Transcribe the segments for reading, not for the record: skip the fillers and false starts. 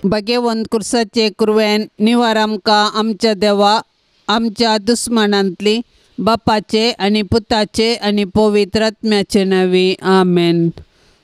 भगवंत कुर्साचे कुरवेन निवार आमकां आमच्या देवा आमच्या दुस्मनांतली बापाचे आणि पुताचे आणि पवित्र आत्म्याचे नावी आमेन।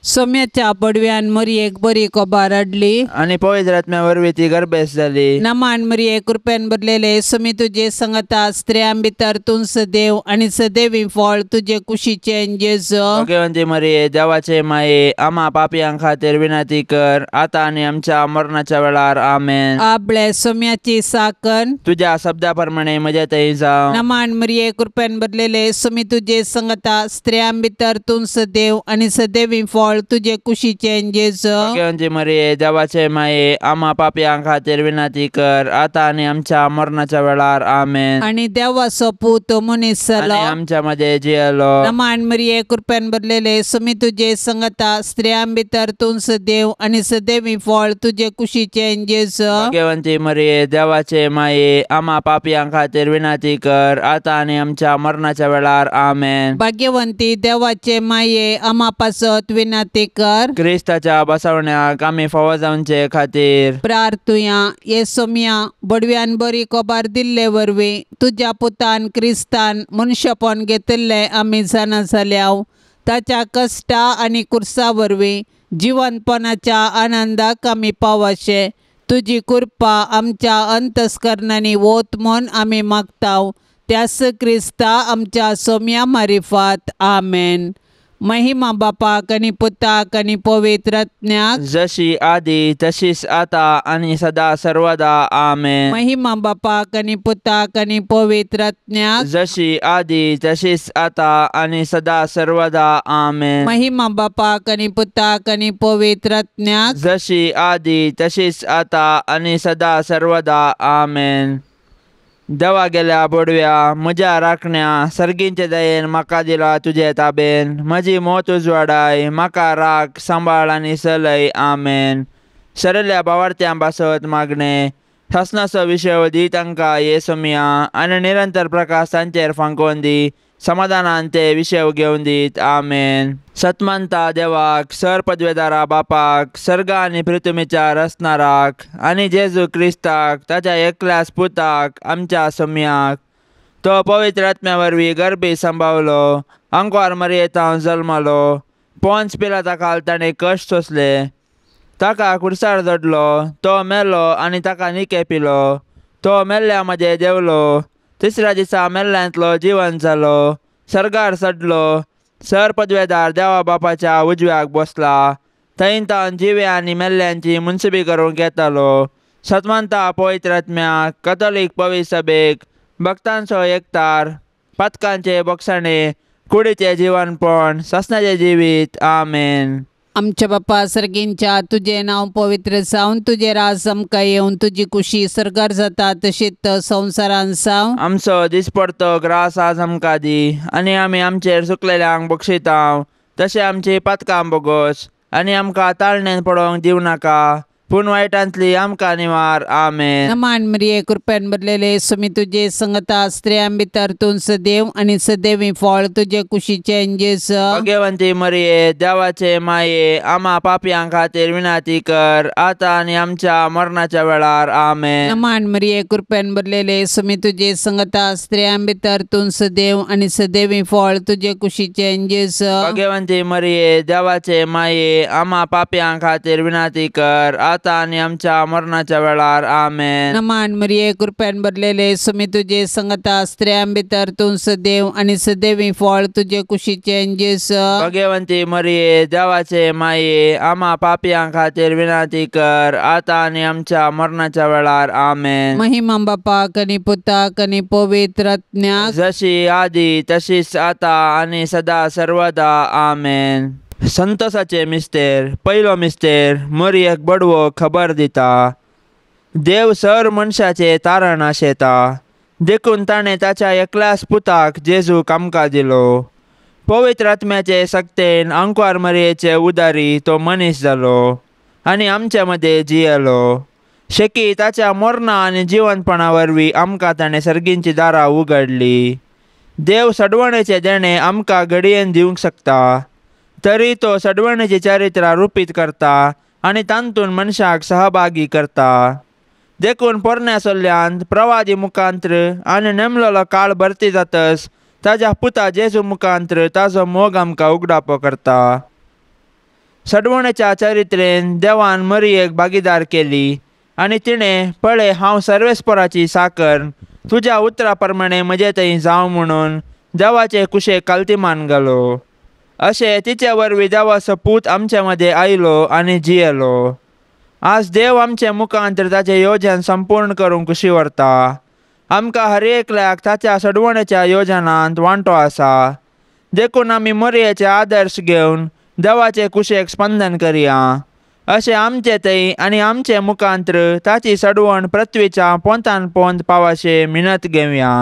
सोम्याच्या पडव्यान मरियेक बरी कोबार हाडली आणि पवित्र आत्म्या वरवीं ती गर्भेस जाली। नमान मरिये कृपेन भरलेले समी तुझे संगता स्त्रियां भितर तूं सदैव आणि सदैवी फळ तुझे कुशीचे जेजू। भगवंती मरिये देवाचे माये आम्हा पापियां खातीर विनंती कर आता आणि आमच्या मरणाच्या वेळार आमेन। आपले सोम्याची साकन तुझ्या शब्दाप्रमाणे म्हजे थंय जावं। नमान मरिये कृपेन भरलेले समी तुझे संगता स्त्रियां भितर तूं सदैव आणि सदैवी फळ तुझे कुशीचे जेजू। भगवंती मरिये देवाचे माये आम्हा पापियां खातीर विनंती कर आता आणि आमच्या मरणाच्या वेळार आमेन। आणि देवाचो पूत मनीस जालो आणि आमच्या मध्ये जियलो। नमान मरिये कृपेन भरलेले समी तुझे संगता स्त्रियां भितर तूं सदैव आणि सदैवी फळ तुझे कुशीचे जेजू। भगवंती मरिये देवाचे माये आम्हा पापियां खातीर विनंती कर आता आणि आमच्या मरणाच्या वेळार आमेन। भाग्यवंती देवाचे माये आम्हा पासत विनंती कर क्रिस्ताच्या बसवण्याक आम्ही फावो जावचे खातीर प्रार्थुया। ये सोम्या बडव्यान बरी कोबार दिल्ले वरवीं तुझ्या पुतान क्रिस्तान मनुष्यपण घेतले आमी जाणा जाल्याव ताच्या कष्टा आणि कुर्सा वरवीं जिवंतपणाच्या आनंदाक आमी पावशे तुझी कृपा आमच्या अंतस्करणांनी वोत म्हूण आमी मागताव त्यास क्रिस्ता आमच्या सोम्या मारिफात आमेन। महिमा बापाक आणि पुताक आणि पवित्र आत्म्याक जशी आदी तशीच आता आणि सदा सर्वदा आमेन। महिमा बापाक आणि पुताक आणि पवित्र आत्म्याक जशी आदी तशीच आता आणि सदा सर्वदा आमेन। महिमा बापाक आणि पुताक आणि पवित्र आत्म्याक जशी आदी तशीच आता आणि सदा सर्वदा आमेन। देवा गेल्या बोडव्या म्हज्या राखण्या सर्गींचे दयेन म्हाका दिला तुजे ताबेन म्हजी मोत उजवाडाय म्हाका राख सांबाळ आनी चलय आमेन। सरल्या भावार्थ्यां बासत मागणे शासनाचो विशय दी तांकां ये सोम्या आनी निरंतर प्रकाश तांचेर फांकोवन दी समाधानान ते विशय घेवन दीत आमेन। सतमंता देवाक सर पदवेदारा बापाक सर्ग आनी पृथ्वीच्या रचणाराक आनी जेजू क्रिस्ताक ताच्या एकल्याच पुताक आमच्या सोम्याक तो पवित्र आत्म्या वरवीं गर्भी सांबाळलो अंकवार मरयेतां जल्मलो पोंच पिलाता खाल ताणें कश्ट सोंसले ताका कुर्सार जडलो तो मेलो आनी ताका निके पिलो तो मेल्ल्या मध्ये देवलो तिसऱ्या दिसा मेल्ल्यांतलो जिवंत जालो सर्गार चडलो सर पदवेदार देवा बापाच्या उजव्याक बसला थंय तावन जिवे आनी मेल्ल्यांची मुनसिबी करूंक येतालो। सतमंता पवित्र आत्म्याक कथोलीक पवित्र सभेक भक्तांचो एकतार पातकांचे बोगसाणे कुडीचे जिवनपण सासणाचे जिवीत आमेन। आमच्या बापा सर्गींच्या तुझे नाव पवित्र जावन तुझे राज आमकां येवन तुझी कुशी सरगार जाता तशीच संवसारान जावं। आमचो दिसपडतो ग्रास आज आमकां दी आनी आमी आमचेर चुकलेल्यांक बक्षितांव तशें आमची पातकां बोगोस आनी आमकां ताळणेन पडोवंक दिव नाका पूण वायटांतली आमकां निवार आमेन। नमान मरिये कृपेन भरलेले समी तुझे संगता स्त्रियां भितर तूं सदैव आणि सदैवी फळ तुझे कुशीचे जेजू। भगवंती मरिये देवाचे माये आम्हा पापियां खातीर विनंती कर आता आणि आमच्या मरणाच्या वेळार आमेन। नमान मरिये कृपेन भरलेले समी तुझे संगता स्त्रियां भितर तूं सदैव आणि सदैवी फळ तुझे कुशीचे जेजू। भगवंती मरिये देवाचे माये आम्हा पापियां खातीर विनंती कर आता आणि आमच्या मरणाच्या वेळार आमेन। नमान मरिये कृपेन भरलेले समी तुझे संगता स्त्रियां भितर तूं सदैव आणि सदैवी फळ तुझे कुशीचे जेजू। भगवंती मरिये देवाचे माये आम्हा पापियां खातीर विनंती कर आता आणि आमच्या मरणाच्या वेळार आमेन। महिमा बापाक आणि पुताक आणि पवित्र आत्म्याक जशी आदी तशीच आता आणि सदा सर्वदा आमेन। संतोषाचे मिस्तेर पयलो मिस्तेर मरियेक बडवो खबर दिता देव सर मनशाचे तारण आशेता देखून ताणें ताच्या एकल्याच पुताक जेजूक आमकां दिलो पवित्र आत्म्याचे सक्तेन अंकवार मरयेचे उदारी तो मनीस जालो आनी आमचे मदें जियेलो शेकी ताच्या मरणा आनी जिवंतपणा वरवीं आमकां ताणें सर्गींची दारां उगडली। देव सडवणेचे देणे आमकां घडयेन दिवंक शकता तरी तो सडवणेची चारित्रा रुपीत करता आनी तांतून मनशाक सहभागी करता. देखून पोरण्या सोल्ल्यांत प्रवादी मुखांत्र आनी नेमलेलो काळ भरती जातस ताज्या पुता जेजू मुखांत्र ताजो मोग आमकां उगडापो करता. सडवणेच्या चरित्रेन देवान मरियेक भागीदार केली आनी तिणें पळय हांव सर्वेस्पराची साकर तुज्या उतरा प्रमाणे म्हजे थंय जावं म्हणून देवाचे कुशेक काल्तिमान घालो. अशें तिचे वरवीं देवाचो पूत आमचे मदें आयलो आनी जियेलो. आज देव आमचे मुखांत्र ताचें येवजन संपूर्ण करूंक कुशी व्हरता. आमकां हर एकल्याक ताच्या सडवणेच्या येवजनांत वांटो आसा. देखून आमी मरियेचे आदर्श घेवन देवाचे कुशेक स्पंदन करया. अशें आमचे थंय आनी आमचे मुखांत्र ताची सडवण पृथ्वीच्या पोंतान पोंत पावशे मिनत घेवया.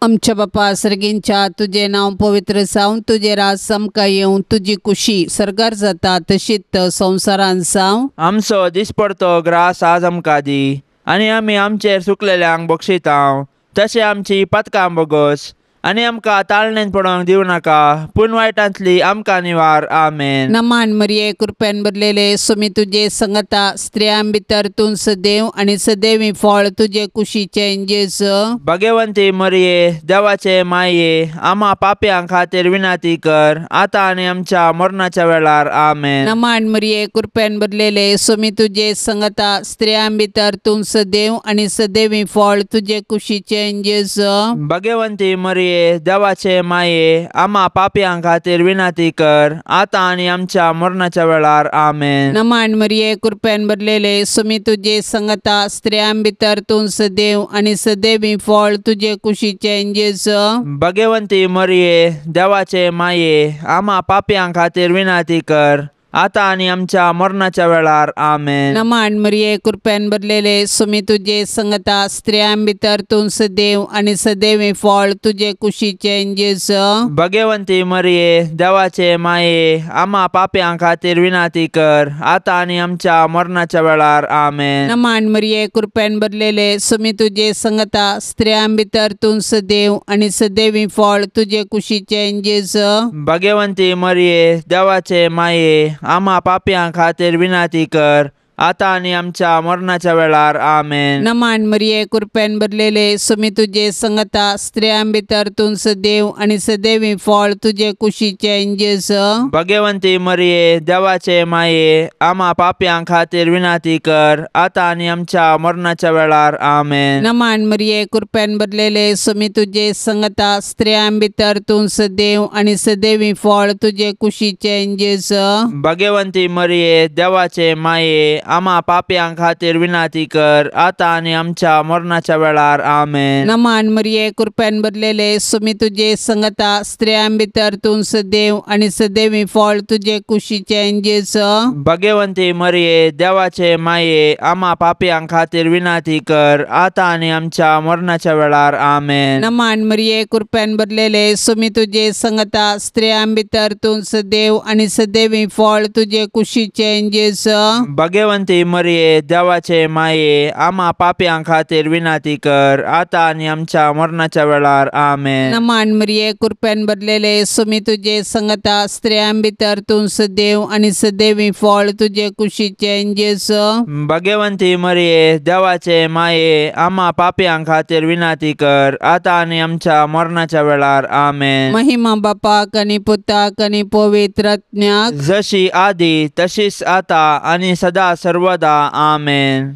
आमच्या बापा सर्गींच्या तुझे नांव पवित्र जावं, तुझे राज आमकां येवं, तुजी कुशी सरकार जाता तशीच संवसारांत जावं. आमचो दिसपडतो ग्रास आज आमकां दी आनी आमी आमचेर चुकलेल्यांक बक्षितांव. तशें आमची पथकां बोगोस आनी आमकां ताळणेंत पडोवंक दिवं नाका, पूण वायटांतली आमकां निवार. आमेन. नमान मरिये कृपेन भरलेले सुमी तुजे संगता स्त्रियां भितर तूं सदैव आनी सदैवी फळ तुजे कुशीचे जेजू. भगवंती मरिये देवाचे माये आम्हा पाप्यां खातीर विनाती कर आतां आनी आमच्या मरणाच्या वेळार. आमेन. नमान मरिये कृपेन भरलेले सुमी तुजे संगता स्त्रियां भितर तूं सदैव आनी सदैवी फळ तुजे कुशीचे जेजू. भगवंती मरिये देवाचे माये आम्हा पाप्यां खातीर विनाती कर आतां आनी आमच्या मरणाच्या वेळार. आमेन. नमान मरिये कृपेन भरलेले सुमी तुजे संगता स्त्रियां भितर तूं सदैव आनी सदैवी फळ तुजे कुशीचे जेजू. भगवंती मरिये देवाचे माये आम्हा पाप्यां खातीर विनाती कर आतां आनी आमच्या मरणाच्या वेळार. आमेन. नमान मरिये कृपेन भरलेले सुमी तुजे संगता स्त्रियां भितर तूं सदैव आनी सदैवी फळ तुजे कुशीचे जेजू. भगवंती मरिये देवाचे माये आम्हा पाप्यां खातीर विनाती कर आतां आनी आमच्या मरणाच्या वेळार. आमेन. नमान मरिये कृपेन भरलेले सुमी तुजे संगता स्त्रियां भितर तूं सदैव आनी सदैवी फळ तुजे कुशीचे जेजू. भगवंती मरिये देवाचे माये आम्हा पाप्यां खातीर विनाती कर आतां आनी आमच्या मरणाच्या वेळार. आमेन. नमान मरिये कृपेन भरलेले सुमी तुजे संगता स्त्रियां भितर तूं सदैव आनी सदैवी फळ तुजे कुशीचे जेजू. भगवंती मरिये देवाचे माये आम्हा पाप्यां खातीर विनाती कर आतां आनी आमच्या मरणाच्या वेळार. आमेन. नमान मरिये कृपेन भरलेले सुमी तुजे संगता स्त्रियां भितर तूं सदैव आनी सदैवी फळ तुजे कुशीचे जेजू. भगवंती मरिये देवाचे माये आम्हा पाप्यां खातीर विनाती कर आतां आनी आमच्या मरणाच्या वेळार. आमेन. नमान मरिये कृपेन भरलेले सुमी तुजे संगता स्त्रियां भितर तूं सदैव आनी सदैवी फळ तुजे कुशीचे जेजू. भगवंती मरिये देवाचे माये आम्हा पाप्यां खातीर विनाती कर आतां आनी आमच्या मरणाच्या वेळार. आमेन. नमान मरिये कृपेन भरलेले सुमी तुजे संगता स्त्रियां भितर तूं सदैव आनी सदैवी फळ तुजे कुशीचे जेजू. भगवंती मरिये देवाचे माये आम्हा पाप्यां खातीर विनाती कर आतां आनी आमच्या मरणाच्या वेळार. आमेन. नमान मरिये कृपेन भरलेले सुमी तुजे संगता स्त्रियां भितर तूं सदैव आनी सदैवी फळ तुजे कुशीचे जेजू. भगवंती मरिये देवाचे माये आम्हा पाप्यां खातीर विनाती कर आतां आनी आमच्या मरणाच्या वेळार. आमेन. महिमा बापाक आनी पुताक आनी पवित्र आत्म्याक जशी आदी तशीच आतां आनी सदा सर्वदा. आमेन.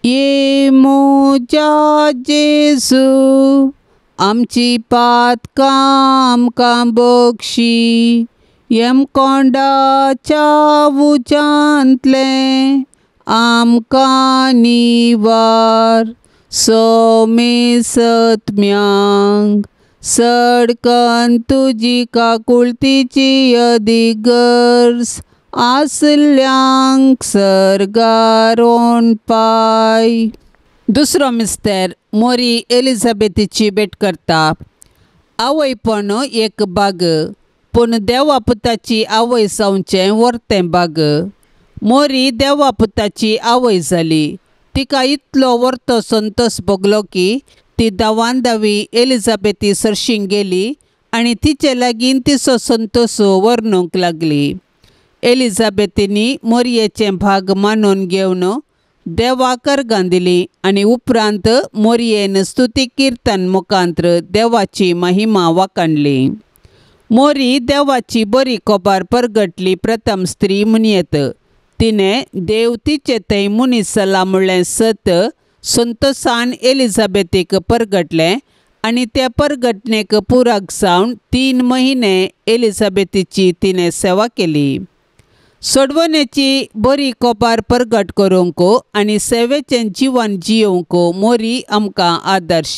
ये मोजा जेजू आमची पातकां आमकां बक्षी यमकोंडाच्या उजांतले आमकां निवार. सोमे सत्म्यांक सडकन तुजी काकुळतीची अधिगर्ज आसल्यांक सरगारोन पाय. दुसरो मिस्तेर मोरी एलिझाबेथीची भेट करता. आवयपण एक बाग पूण देवा पुताची आवय जावचें वर्तें बाग. मोरी देवा पुताची आवय जाली. तिका इतलो वर्तो संतोश भोगलो की ती दावान दावी एलिझाबेथी सरशीं गेली आनी तिचे लागीं तिचो संतोश वर्णूंक लागली. एलिझाबेथीनी मोरयेचें भाग मानून घेवन देवाक अर्घां दिली आनी उपरांत मोरयेन स्तुती किर्तन मुखांत्र देवाची महिमा वाखाणली. मोरी देवाची बरी खबर परगटली प्रथम स्त्री म्हणयेत. तिणें देव तिचे थंय मनीस जाला म्हणलें सत संतोशान एलिझाबेथीक परगटलें आनी त्या परगटणेक पुराक जावन 3 म्हयने एलिझाबेथीची तिणें सेवा केली. सोडवणेची बरी खबर परगट करूंक आनी सेवेचें जिवन जियोवंक मोरी आमकां आदर्श.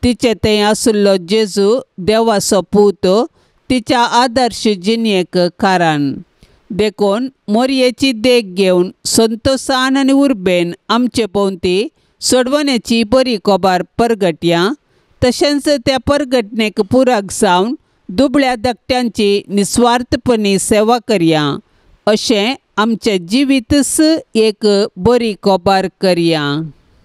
तिचे थंय आशिल्लो जेजू देवाचो पूत तिच्या आदर्श जिणेक कारण. देखून मोरयेची देख घेवन संतोशान आनी उर्बेन आमचे भोंवती सोडवणेची बरी खबर परगटया. तशेंच त्या परगटणेक पुराक जावन दुबळ्या धाकट्यांची निस्वार्थपणी सेवा करया. अशें आमचें जिवीतच एक बरी खबर करया.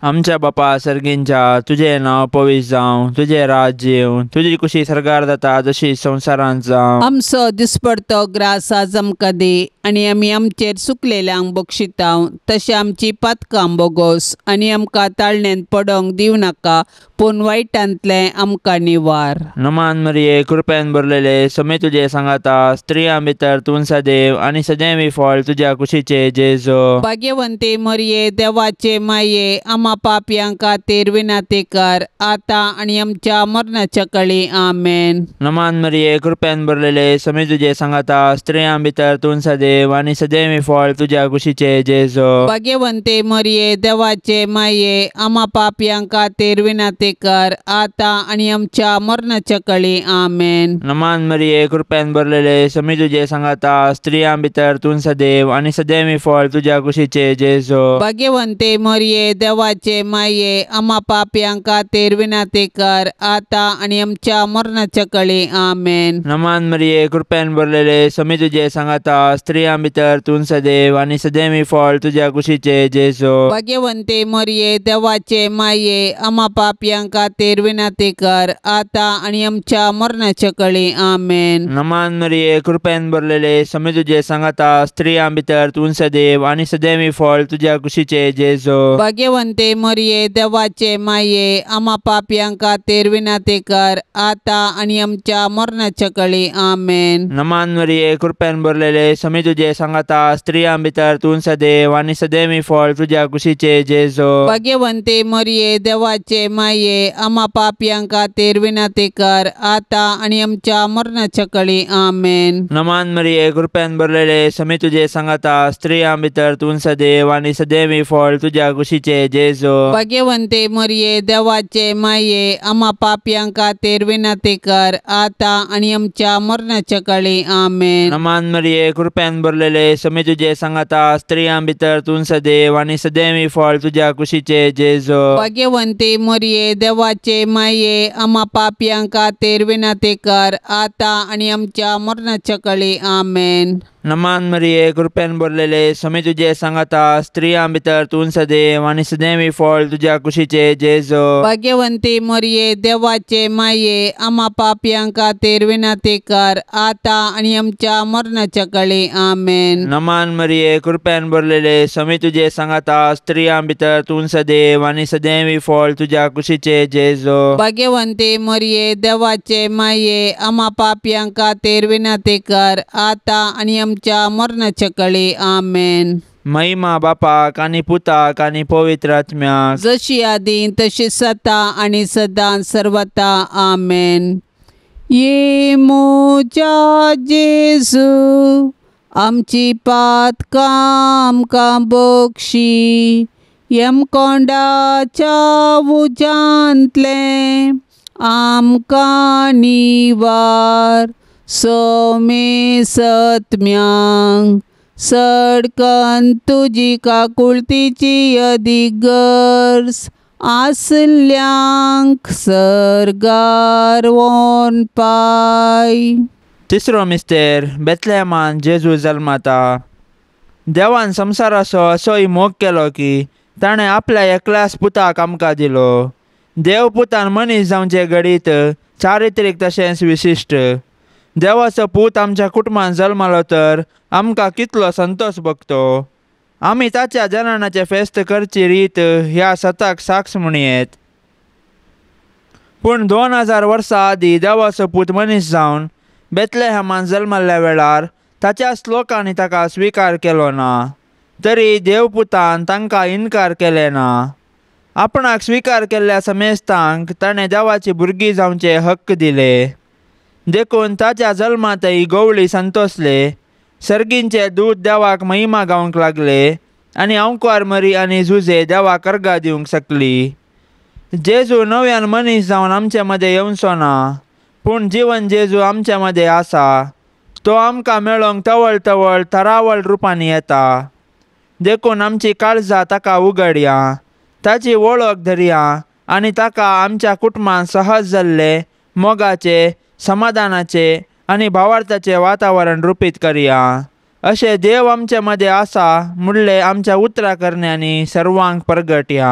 आमच्या बापा सर्गींच्या तुझें नांव पवित्र जावं, तुझें राज्य येवं, तुजी कुशी सरकार जाता जशी संवसारांत जावं. आमचो दिसपडतो ग्रास आज आमकां दी आनी आमी आमचेर चुकलेल्यांक बक्षितांव तशें आमची पातकां बोगोस आनी आमकां ताळणेंत पडोंक दिवं नाका पूण वायटांतलें आमकां निवार. नमान मरिये कृपेन भरलेले समे तुजे सांगाता स्त्रियां भितर तूं सदैव आनी सदैवी फळ तुज्या कुशीचे जेजो. भाग्यवंते मरिये देवाचे माये आमा पापयां खातीर विनाती कर आतां आनी आमच्या मरणाच्या कळी. आमेन. नमान मरिये कृपेन भरलेले समे तुजे सांगाता स्त्रियां भितर तूं सदैव आनी सदैवी फळ तुज्या कुशीचे जेजो. भाग्यवंते मरिये देवाचे माये आमा पापयां खातीर विनाती कर आतां आनी आमच्या मरणाच्या कळी. आमेन. नमान मरिये कृपेन भरलेले समे तुजे सांगाता स्त्रियां भितर तूं सदैव आनी सदैवी फळ तुज्या कुशीचे जेजो. भाग्यवंते मरिये देवाचे माये आमा पापयां खातीर विनाती कर आतां आनी आमच्या मरणाच्या कळी. आमेन. नमान मरिये कृपेन भरलेले समे तुजे सांगाता स्त्रियां भितर तूं सदैव आनी सदैवी फळ तुज्या कुशीचे जेजो. भाग्यवंते मरिये देवाचे माये आमा पापयां खातीर विनाती कर आतां आनी आमच्या मरणाच्या कळी. आमेन. नमान मरिये कृपेन भरलेले समे तुजे सांगाता स्त्रियां भितर तूं सदैव आनी सदैवी फळ तुज्या कुशीचे जेजो. भाग्यवंते मरिये देवाचे माये आमा पापयां खातीर विनाती कर आतां आनी आमच्या मरणाच्या कळी. आमेन. नमान मरिये कृपेन भरलेले समे तुजे सांगाता स्त्रियां भितर तूं सदैव आनी सदैवी फळ तुज्या कुशीचे जेजो. भाग्यवंते मरिये देवाचे माये आमा पापयां खातीर विनाती कर आतां आनी आमच्या मरणाच्या कळी. आमेन. नमान मरिये कृपेन भरलेले समे तुजे सांगाता स्त्रियां भितर तूं सदैव आनी सदैवी फळ तुज्या कुशीचे जेजो. भाग्यवंते मरिये देवाचे माये आमा पापयां खातीर विनाती कर आतां आनी आमच्या मरणाच्या कळी. आमेन. नमान मरिये कृपेन भरलेले समे तुजे सांगाता स्त्रियां भितर तूं सदैव आनी सदैवी फळ तुज्या कुशीचे जेजो. भाग्यवंते मरिये देवाचे माये आमा पापयां खातीर विनाती कर आतां आनी आमच्या मरणाच्या कळी. आमेन. नमान मरिये कृपेन भरलेले समे तुजे सांगाता स्त्रियां भितर तूं सदैव आनी सदैवी फळ तुज्या कुशीचे जेजो. भाग्यवंते मरिये देवाचे माये आमा पापयां खातीर विनाती कर आतां आनी आमच्या मरणाच्या कळी. आमेन. नमान मरिये कृपेन भरलेले समे तुजे सांगाता स्त्रियां भितर तूं सदैव आनी सदैवी फळ तुज्या कुशीचे जेजो. भाग्यवंते मरिये देवाचे माये आमा पापयां खातीर विनाती कर आतां आनी आमच्या मरणाच्या कळी. आमेन. महिमा बापाक आनी पुताक आनी पवित्र आत्म्याक जशी आदी तशी सता आनी सदां सर्वता. आमेन. ये मोजा जेजू आमची पातकां आमकां बक्षी यमकोंडाच्या उजांतले आमकां निवार. सोमे सत्म्यांक सडकन तुजी काकुळतीची अधिगर्ज आसल्यांक सर्गार वोन पाय. तिसरो मिस्तेर बेतलेहमान जेजू जल्माता. देवान संवसाराचो असोय मोग केलो की ताणें आपल्या एकल्याच पुताक आमकां दिलो. देव पुतान मनीस जावचे घडीत चारित्रीक तशेंच विशिश्ट. देवाचो पूत आमच्या कुटुंबात जल्मलो तर आमकां कितलो संतोष भोगतो. आमी ताच्या जनानाचे फेस्त करची रीत ह्या सताक साक्ष म्हणयेत. पूण 2000 वर्सां आदीं देवाचो पूत मनीस जावन बेतलेहेमांत जल्मल्ल्या वेळार ताच्याच लोकांनी ताका स्विकार केलो ना. तरी देवपुतान तांकां इन्कार केले ना. आपणाक स्विकार केल्ल्या समेस्तांक ताणें देवाची भुरगीं जावचे हक्क दिले. देखून ताच्या जल्मांतय गवळी संतोसले. सर्गींचे दूत देवाक महिमा गावंक लागले आनी अंकुर मरी आनी झुजे देवाक अर्घा दिवंक शकली. जेजू नव्यान मनीस जावन आमचे मदें येवचो ना, पूण जीवन जेजू आमचे मदें आसा. तो आमकां मेळोंक तवळ तवळ तरावळ रुपांनी येता. देखून आमची काळजां ताका उगडया, ताची वळख धरया आनी ताका आमच्या कुटुंबांत सहज जाल्ले मोगाचे, समाधानाचे आनी भावार्थाचे वातावरण रुपीत करया. अशें देव आमचे मदें आसा म्हणले आमच्या उतरां करण्यांनी सर्वांक प्रगटया.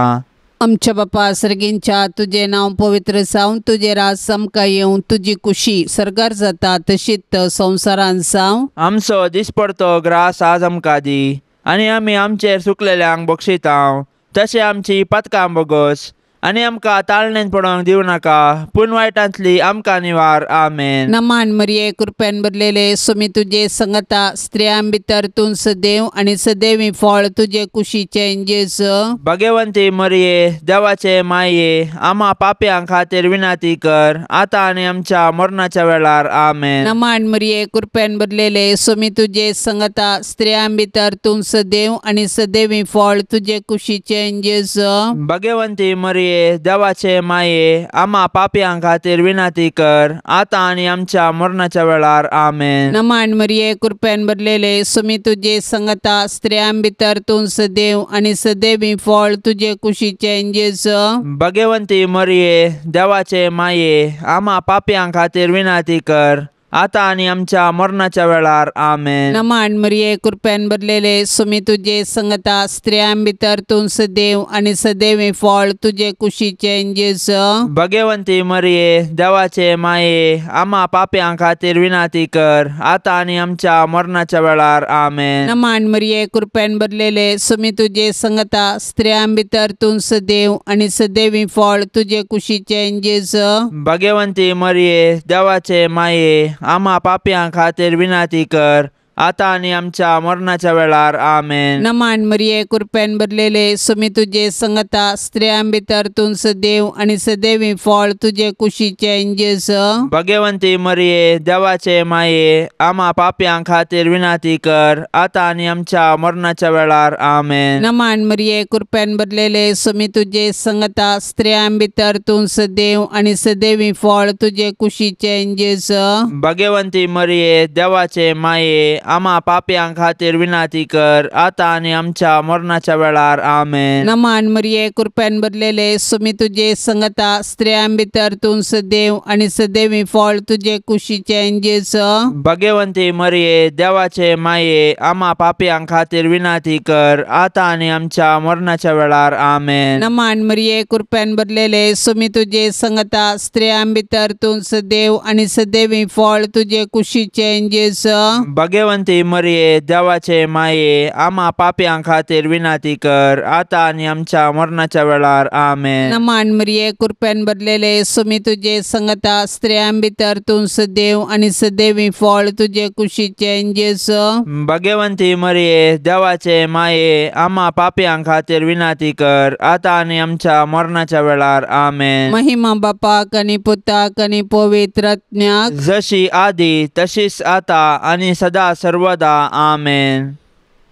आमच्या बापा सर्गींच्या तुझे नाव पवित्र जावन तुझे राज समका येवन तुझी कुशी सरकार जाता तशीच संवसारान जावं. आमचो दिसपडतो ग्रास आज आमकां दी आनी आमी आमचेर सुकलेल्यांक बक्षितांव. तशें आमची पातकां बोगोस आनी आमकां ताळणेन पडोवंक दिवं नाका, पूण वायटांतली आमकां निवार. आमेन. नमान मरिये कृपेन भरलेले सुमी तुझे संगता स्त्रियां भितर तूं सदैव आनी सदैवी फळ तुझे कुशीचे जेजू. भगवंती मरिये देवाचे माये आम्हा पाप्यां खातीर विनाती कर आतां आनी आमच्या मरणाच्या वेळार. आमेन. नमान मरिये कृपेन भरलेले सुमी तुझे संगता स्त्रियां भितर तूं सदैव आनी सदैवी फळ तुझे कुशीचे जेजू. भगवंती मरिये देवाचे माये आम्हा पाप्यां खातीर विनाती कर आतां आनी आमच्या मरणाच्या वेळार. आमेन. नमान मरिये कृपेन भरलेले सुमी तुझे संगता स्त्रियां भितर तूं सदैव आनी सदैवी फळ तुझे कुशीचे जेजू. भगवंती मरिये देवाचे माये आम्हा पाप्यां खातीर विनाती कर आतां आनी आमच्या मरणाच्या वेळार. आमेन. नमान मरिये कृपेन भरलेले सुमी तुझे संगता स्त्रियां भितर तूं सदैव आनी सदैवी फळ तुझे कुशीचे जेजू. भगवंती मरिये देवाचे माये आम्हा पाप्यां खातीर विनाती कर आतां आनी आमच्या मरणाच्या वेळार. आमेन. नमान मरिये कृपेन भरलेले सुमी तुझे संगता स्त्रियां भितर तूं सदैव आनी सदैवी फळ तुझे कुशीचे जेजू. भगवंती मरिये देवाचे माये आम्हा पाप्यां खातीर विनाती कर आतां आनी आमच्या मरणाच्या वेळार. आमेन. नमान मरिये कृपेन भरलेले सुमी तुझे संगता स्त्रियां भितर तूं सदैव आनी सदैवी फळ तुझे कुशीचे जेजू. भगवंती मरिये देवाचे माये आम्हा पाप्यां खातीर विनाती कर आतां आनी आमच्या मरणाच्या वेळार. आमेन. नमान मरिये कृपेन भरलेले सुमी तुझे संगता स्त्रियां भितर तूं सदैव आनी सदैवी फळ तुझे कुशीचे जेजू. भगवंती मरिये देवाचे माये आम्हा पाप्यां खातीर विनाती कर आतां आनी आमच्या मरणाच्या वेळार. आमेन. नमान मरिये कृपेन भरलेले सुमी तुझे संगता स्त्रियां भितर तूं सदैव आनी सदैवी फळ तुझे कुशीचे जेजू. भगवंती मरिये देवाचे माये आम्हा पाप्यां खातीर विनाती कर आतां आनी आमच्या मरणाच्या वेळार. आमेन. नमान मरिये कृपेन भरलेले सुमी तुझे संगता स्त्रियां भितर तूं सदैव आनी सदैवी फळ तुझे कुशीचे जेजू. भगवंती मरिये देवाचे माये आम्हा पाप्यां खातीर विनाती कर आतां आनी आमच्या मरणाच्या वेळार. आमेन. नमान मरिये कृपेन भरलेले सुमी तुझे संगता स्त्रियां भितर तूं सदैव आनी सदैवी फळ तुझे कुशीचे जेजू. भगवंती मरिये देवाचे माये आम्हा पाप्यां खातीर विनाती कर आतां आनी आमच्या मरणाच्या वेळार. आमेन. महिमा बापाक आनी पुताक आनी पवित्र आत्म्याक जशी आदी तशीच आता आनी सदा सर्वदा. आमेन.